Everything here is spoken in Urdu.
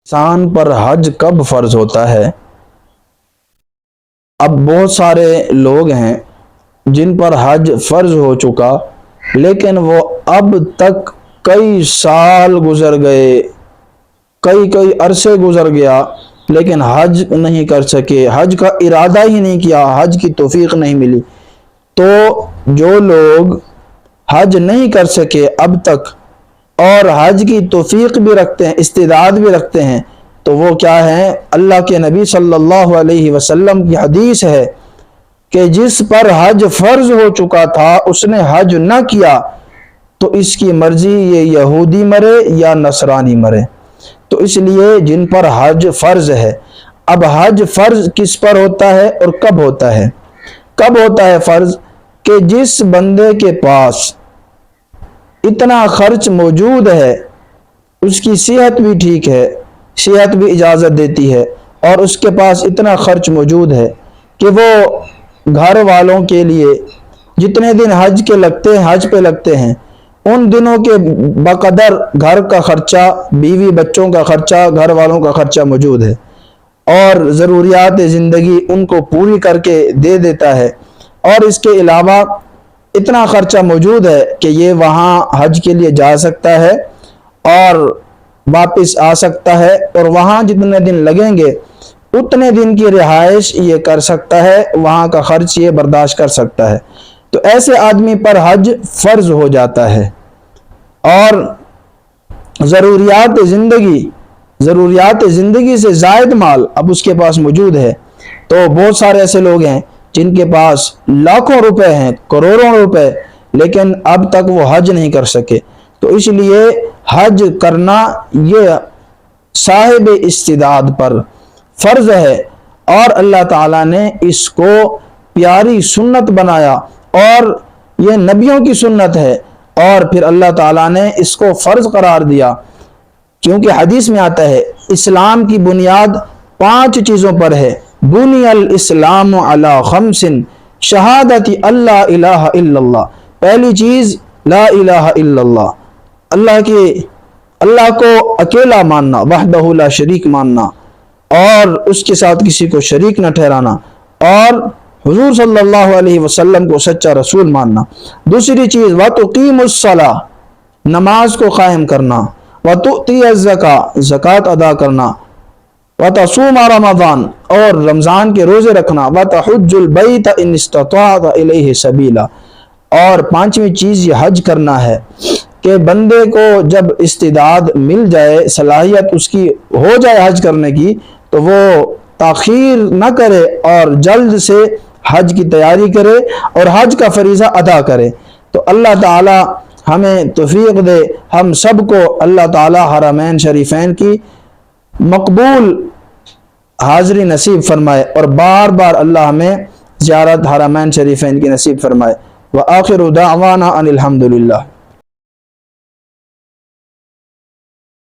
انسان پر حج کب فرض ہوتا ہے؟ اب بہت سارے لوگ ہیں جن پر حج فرض ہو چکا، لیکن وہ اب تک کئی سال گزر گئے، کئی عرصے گزر گیا، لیکن حج نہیں کر سکے، حج کا ارادہ ہی نہیں کیا، حج کی توفیق نہیں ملی۔ تو جو لوگ حج نہیں کر سکے اب تک اور حج کی توفیق بھی رکھتے ہیں، استعداد بھی رکھتے ہیں، تو وہ کیا ہیں؟ اللہ کے نبی صلی اللہ علیہ وسلم کی حدیث ہے کہ جس پر حج فرض ہو چکا تھا اس نے حج نہ کیا تو اس کی مرضی یہ یہودی مرے یا نصرانی مرے۔ تو اس لیے جن پر حج فرض ہے، اب حج فرض کس پر ہوتا ہے اور کب ہوتا ہے؟ کب ہوتا ہے فرض؟ کہ جس بندے کے پاس اتنا خرچ موجود ہے، اس کی صحت بھی ٹھیک ہے، صحت بھی اجازت دیتی ہے، اور اس کے پاس اتنا خرچ موجود ہے کہ وہ گھر والوں کے لیے جتنے دن حج کے لگتے ہیں، حج پہ لگتے ہیں، ان دنوں کے بقدر گھر کا خرچہ، بیوی بچوں کا خرچہ، گھر والوں کا خرچہ موجود ہے، اور ضروریات زندگی ان کو پوری کر کے دے دیتا ہے۔ اور اس کے علاوہ اتنا خرچہ موجود ہے کہ یہ وہاں حج کے لیے جا سکتا ہے اور واپس آ سکتا ہے، اور وہاں جتنے دن لگیں گے اتنے دن کی رہائش یہ کر سکتا ہے، وہاں کا خرچ یہ برداشت کر سکتا ہے۔ تو ایسے آدمی پر حج فرض ہو جاتا ہے۔ اور ضروریات زندگی سے زائد مال اب اس کے پاس موجود ہے۔ تو بہت سارے ایسے لوگ ہیں جن کے پاس لاکھوں روپے ہیں، کروڑوں روپے، لیکن اب تک وہ حج نہیں کر سکے۔ تو اس لیے حج کرنا یہ صاحب استعداد پر فرض ہے، اور اللہ تعالیٰ نے اس کو پیاری سنت بنایا، اور یہ نبیوں کی سنت ہے، اور پھر اللہ تعالیٰ نے اس کو فرض قرار دیا، کیونکہ حدیث میں آتا ہے اسلام کی بنیاد 5 چیزوں پر ہے۔ بنی الاسلام علی 5 شہادت اللہ الہ الا اللہ، پہلی چیز لا الہ الا اللہ، اللہ کو اکیلا ماننا، وحدہ لا شریک ماننا، اور اس کے ساتھ کسی کو شریک نہ ٹھہرانا، اور حضور صلی اللہ علیہ وسلم کو سچا رسول ماننا۔ دوسری چیز وَتُقِيمُ الصَّلَاةَ، نماز کو قائم کرنا، وَتُؤْتِيَ الزَّكَاةَ، زکوٰۃ ادا کرنا، وَتَصُومَ رمضان، اور رمضان کے روزے رکھنا، وَتَحُجُّ الْبَيْتَ إِنِ اسْتَطَعْتَ إِلَيْهِ سَبِيلًا، اور 5ویں چیز یہ حج کرنا ہے کہ بندے کو جب استعداد مل جائے، صلاحیت اس کی ہو جائے حج کرنے کی، تو وہ تاخیر نہ کرے اور جلد سے حج کی تیاری کرے اور حج کا فریضہ ادا کرے۔ تو اللہ تعالی ہمیں توفیق دے، ہم سب کو اللہ تعالی حرمین شریفین کی مقبول حاضری نصیب فرمائے، اور بار بار اللہ ہمیں زیارت حرمین شریفین کی نصیب فرمائے۔ وآخر دعوانا ان الحمدللہ۔